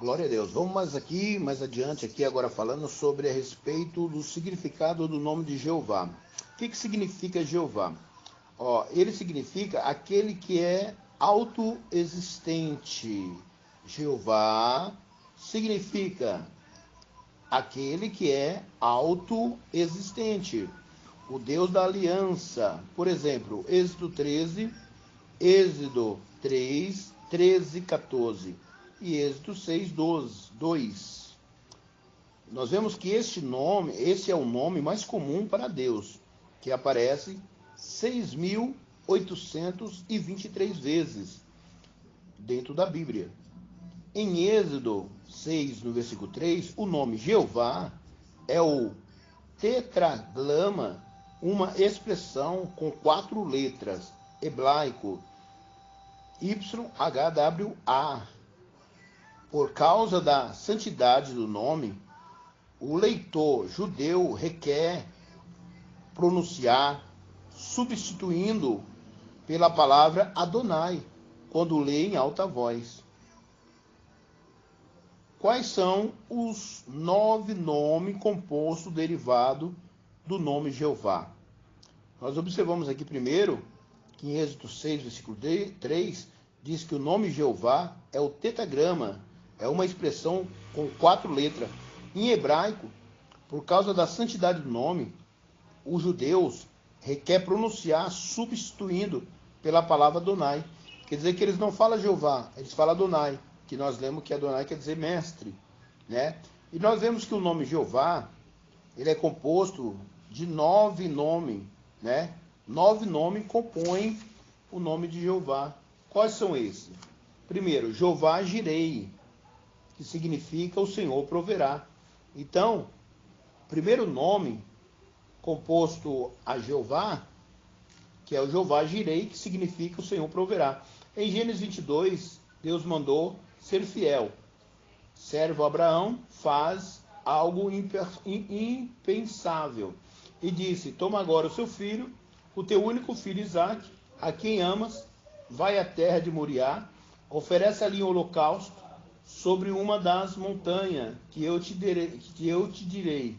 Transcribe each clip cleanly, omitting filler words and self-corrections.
Glória a Deus. Vamos mais adiante aqui, agora falando sobre a respeito do significado do nome de Jeová. O que significa Jeová? Ele significa aquele que é autoexistente. Jeová significa aquele que é autoexistente. O Deus da aliança. Por exemplo, Êxodo 13, Êxodo 3, 13, 14 e Êxodo 6, 2. Nós vemos que esse é o nome mais comum para Deus, que aparece 6.823 vezes dentro da Bíblia. Em Êxodo 6, no versículo 3, o nome Jeová é o tetragrama, uma expressão com 4 letras, hebraico, YHWH. Por causa da santidade do nome, o leitor judeu requer pronunciar, substituindo pela palavra Adonai, quando lê em alta voz. Quais são os 9 nomes compostos derivados do nome Jeová? Nós observamos aqui primeiro, que em Êxodo 6, versículo 3, diz que o nome Jeová é o tetragrama, é uma expressão com 4 letras. Em hebraico, por causa da santidade do nome, os judeus requer pronunciar substituindo pela palavra Adonai. Quer dizer que eles não falam Jeová, eles falam Adonai, que nós lemos que Adonai quer dizer mestre, né? E nós vemos que o nome Jeová, ele é composto de 9 nomes, né? 9 nomes compõem o nome de Jeová. Quais são esses? Primeiro, Jeová Jirei, que significa o Senhor proverá. Então, primeiro nome composto a Jeová, que é o Jeová Jirei, que significa o Senhor proverá. Em Gênesis 22, Deus mandou ser fiel. Servo Abraão faz algo impensável. E disse, toma agora o seu filho, o teu único filho Isaque, a quem amas, vai à terra de Moriá, oferece ali um holocausto sobre uma das montanhas que eu te direi.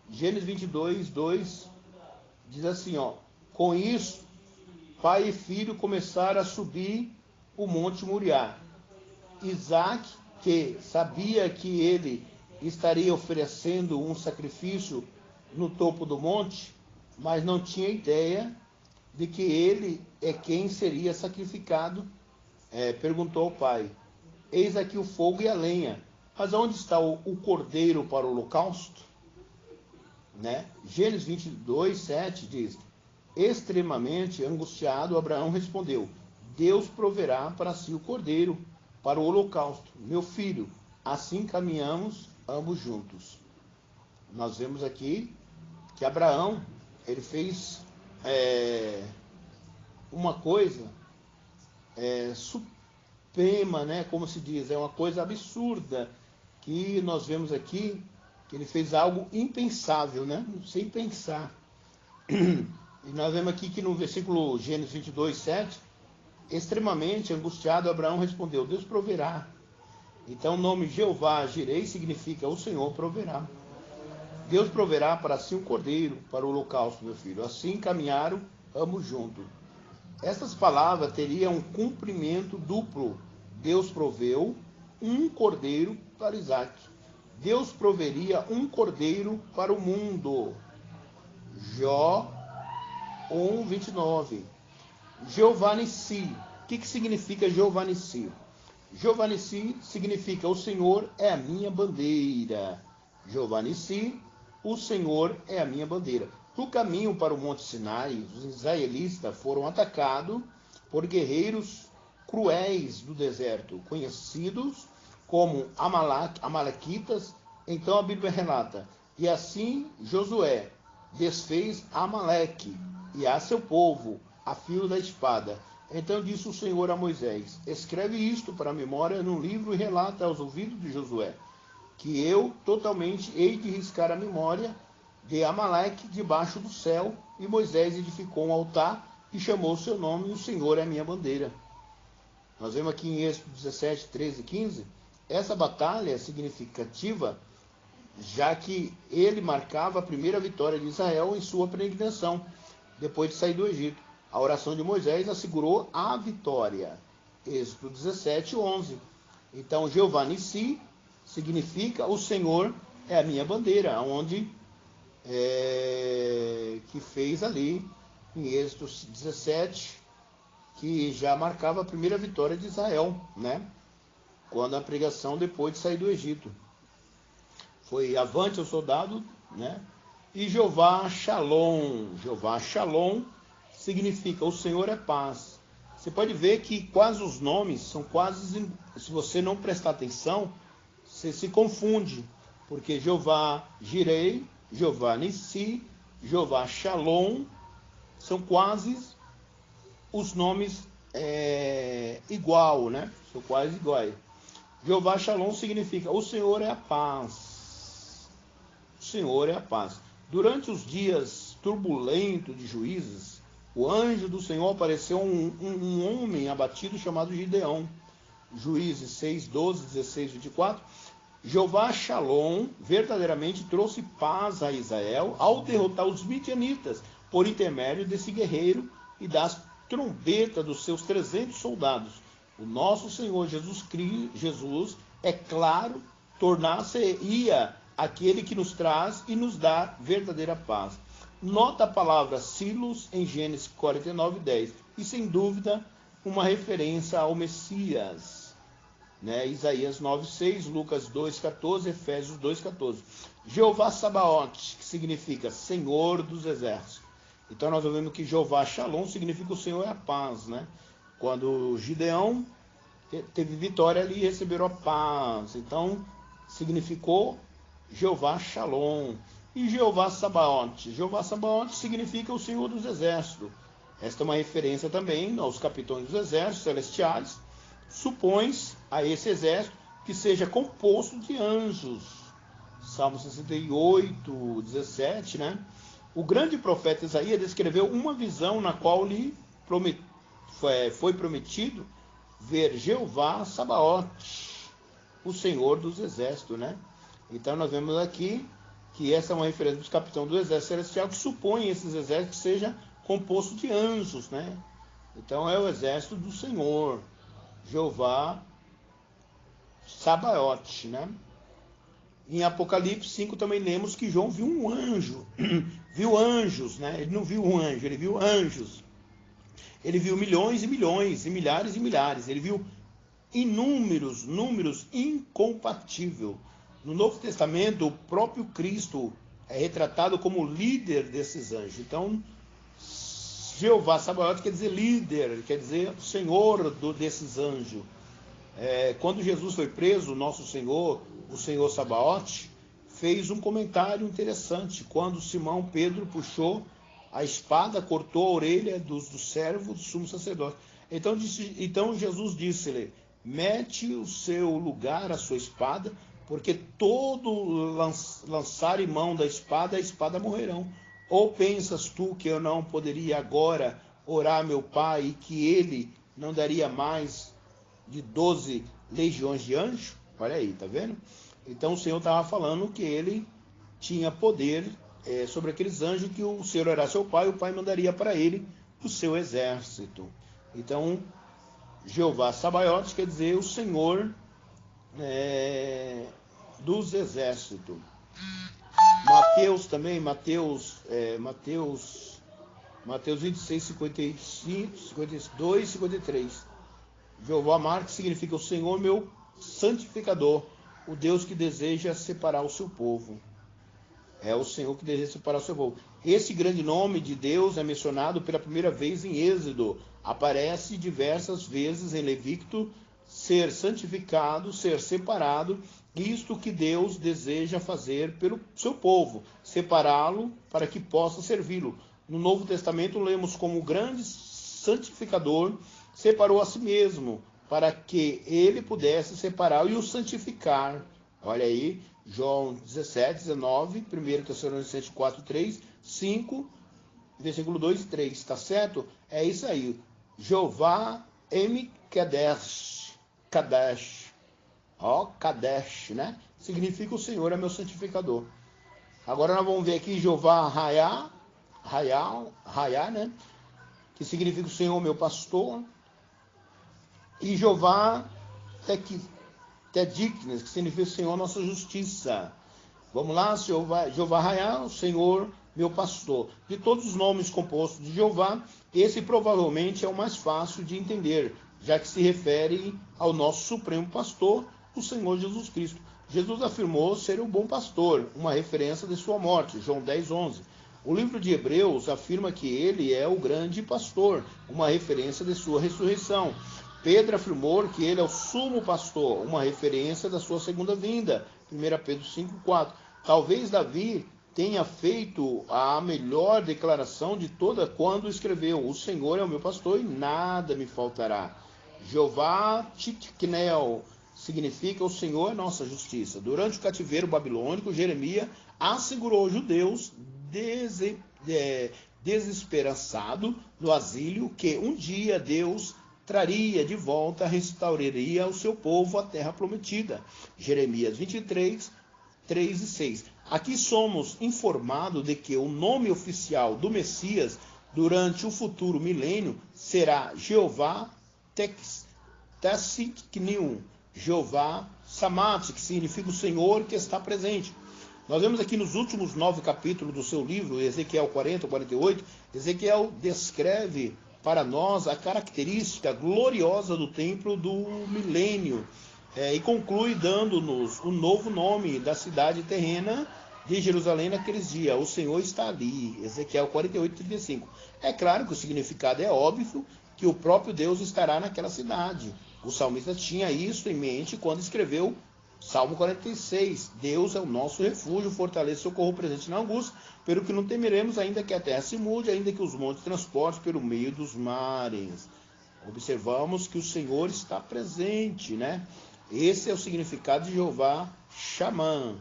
Gênesis 22, 2 diz assim, com isso, pai e filho começaram a subir o monte Moriá. Isaque, que sabia que ele estaria oferecendo um sacrifício no topo do monte, mas não tinha ideia de que ele é quem seria sacrificado, perguntou ao pai, eis aqui o fogo e a lenha, mas onde está o cordeiro para o holocausto? Né? Gênesis 22, 7 diz, extremamente angustiado, Abraão respondeu, Deus proverá para si o cordeiro para o holocausto, meu filho, assim caminhamos ambos juntos. Nós vemos aqui que Abraão, ele fez uma coisa suprema, né? Como se diz, é uma coisa absurda, que nós vemos aqui, que ele fez algo impensável, né? Sem pensar. E nós vemos aqui que no versículo Gênesis 22, 7, extremamente angustiado, Abraão respondeu, Deus proverá. Então o nome Jeová Jirei significa o Senhor proverá. Deus proverá para si um cordeiro para o holocausto, meu filho. Assim caminharam ambos juntos. Essas palavras teriam um cumprimento duplo. Deus proveu um cordeiro para Isaque. Deus proveria um cordeiro para o mundo. Jó 1, 29. Jeová Nissi. O que significa Jeová Nissi? Jeová Nissi significa o Senhor é a minha bandeira. Jeová Nissi, o Senhor é a minha bandeira. No caminho para o Monte Sinai, os israelitas foram atacados por guerreiros cruéis do deserto, conhecidos como amalequitas. Então a Bíblia relata, e assim Josué desfez Amaleque e a seu povo a fio da espada. Então disse o Senhor a Moisés, escreve isto para a memória num livro e relata aos ouvidos de Josué, que eu totalmente hei de riscar a memória de Amaleque debaixo do céu. E Moisés edificou um altar e chamou o seu nome, e o Senhor é a minha bandeira. Nós vemos aqui em Êxodo 17, 13 e 15, essa batalha é significativa, já que ele marcava a primeira vitória de Israel em sua peregrinação, depois de sair do Egito. A oração de Moisés assegurou a vitória. Êxodo 17, 11. Então, Jeová Nissi significa o Senhor é a minha bandeira, onde que fez ali em Êxodo 17, que já marcava a primeira vitória de Israel, né? Quando a pregação depois de sair do Egito. Foi avante o soldado, né? E Jeová Shalom. Jeová Shalom significa o Senhor é paz. Você pode ver que quase os nomes são quase, se você não prestar atenção, você se confunde, porque Jeová Jirei, Jeová Nissi, Jeová Shalom, são quase os nomes igual, né? São quase iguais. Jeová Shalom significa o Senhor é a paz. O Senhor é a paz. Durante os dias turbulentos de Juízes, o anjo do Senhor apareceu um homem abatido chamado Gideão. Juízes 6, 12, 16, 24. Jeová Shalom verdadeiramente trouxe paz a Israel ao derrotar os midianitas por intermédio desse guerreiro e das trombetas dos seus 300 soldados. O nosso Senhor Jesus, é claro, tornar-se-ia aquele que nos traz e nos dá verdadeira paz. Nota a palavra Silos em Gênesis 49, 10. E sem dúvida, uma referência ao Messias. Né? Isaías 9, 6, Lucas 2, 14, Efésios 2, 14. Jeová Sabaote, que significa Senhor dos Exércitos. Então nós vemos que Jeová Shalom significa o Senhor é a paz. Né? Quando Gideão teve vitória ali, recebeu a paz. Então significou Jeová Shalom. E Jeová Sabaote. Jeová Sabaote significa o Senhor dos Exércitos. Esta é uma referência também aos capitães dos exércitos celestiais. Supõe-se a esse exército que seja composto de anjos. Salmo 68, 17, né? O grande profeta Isaías descreveu uma visão na qual lhe foi prometido ver Jeová Sabaote, o Senhor dos Exércitos, né? Então nós vemos aqui que essa é uma referência dos capitães do exército celestial, que supõe esses exércitos que seja composto de anjos, né? Então é o exército do Senhor, Jeová Sabaote, né? Em Apocalipse 5 também lemos que João viu um anjo, viu anjos, né? Ele não viu um anjo, ele viu anjos. Ele viu milhões e milhões, e milhares. Ele viu inúmeros números incompatíveis. No Novo Testamento, o próprio Cristo é retratado como líder desses anjos. Então, Jeová Sabaote quer dizer líder, quer dizer Senhor desses anjos. Quando Jesus foi preso, nosso Senhor, o Senhor Sabaote, fez um comentário interessante. Quando Simão Pedro puxou a espada, cortou a orelha do servo do sumo sacerdote. Então Jesus disse-lhe: mete o seu lugar a sua espada, porque todo lançar em mão da espada, a espada morrerão. Ou pensas tu que eu não poderia agora orar a meu Pai e que ele não daria mais de 12 legiões de anjos? Olha aí, tá vendo? Então o Senhor estava falando que ele tinha poder sobre aqueles anjos, que o Senhor era seu Pai, e o Pai mandaria para ele o seu exército. Então, Jeová Sabaote quer dizer o Senhor dos exércitos. Mateus também, Mateus 26, 55, 52, 53. Jeová Marque significa o Senhor meu santificador, o Deus que deseja separar o seu povo. É o Senhor que deseja separar o seu povo. Esse grande nome de Deus é mencionado pela primeira vez em Êxodo. Aparece diversas vezes em Levítico: ser santificado, ser separado. Isto que Deus deseja fazer pelo seu povo, separá-lo para que possa servi-lo. No Novo Testamento lemos como o grande santificador separou a si mesmo, para que ele pudesse separar e o santificar. Olha aí, João 17, 19, 1 Tessalonicenses 4, 3, 5, versículo 2 e 3, tá certo? É isso aí. Jeová M. Kadesh. Kadesh, né? Significa o Senhor é meu santificador. Agora nós vamos ver aqui Jeová Raiá, né? Que significa o Senhor meu pastor. E Jeová Tediknes, que significa o Senhor nossa justiça. Vamos lá, Jeová Raiá, o Senhor meu pastor. De todos os nomes compostos de Jeová, esse provavelmente é o mais fácil de entender, já que se refere ao nosso supremo pastor, o Senhor Jesus Cristo. Jesus afirmou ser o bom pastor, uma referência de sua morte, João 10:11. O livro de Hebreus afirma que ele é o grande pastor, uma referência de sua ressurreição. Pedro afirmou que ele é o sumo pastor, uma referência da sua segunda vinda, 1 Pedro 5:4. Talvez Davi tenha feito a melhor declaração de toda quando escreveu: o Senhor é o meu pastor e nada me faltará. Jeová Titknel significa o Senhor é nossa justiça. Durante o cativeiro babilônico, Jeremias assegurou aos judeus desesperançado no exílio que um dia Deus traria de volta, restauraria o seu povo à terra prometida. Jeremias 23, 3 e 6. Aqui somos informados de que o nome oficial do Messias durante o futuro milênio será Jeová Tsidkenu, Jeová Samat, que significa o Senhor que está presente. Nós vemos aqui nos últimos 9 capítulos do seu livro, Ezequiel 40, 48, Ezequiel descreve para nós a característica gloriosa do templo do milênio e conclui dando-nos o novo nome da cidade terrena de Jerusalém naqueles dias. O Senhor está ali, Ezequiel 48, 35. É claro que o significado é óbvio, que o próprio Deus estará naquela cidade. O salmista tinha isso em mente quando escreveu Salmo 46, Deus é o nosso refúgio, fortaleza e socorro presente na angústia, pelo que não temeremos, ainda que a terra se mude, ainda que os montes transportem pelo meio dos mares. Observamos que o Senhor está presente, né? Esse é o significado de Jeová Xamã.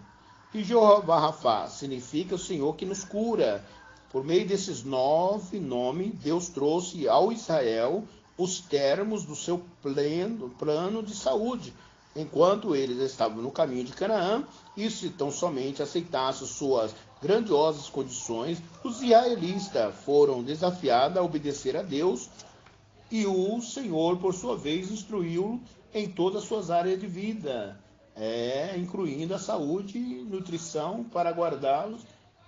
E Jeová Rafá significa o Senhor que nos cura. Por meio desses 9 nomes, Deus trouxe ao Israel os termos do seu plano de saúde, enquanto eles estavam no caminho de Canaã, e se tão somente aceitassem suas grandiosas condições, os israelitas foram desafiados a obedecer a Deus, e o Senhor, por sua vez, instruiu em todas as suas áreas de vida, incluindo a saúde e nutrição, para guardá-los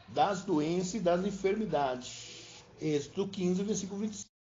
das doenças e das enfermidades. Êxodo 15, versículo 25.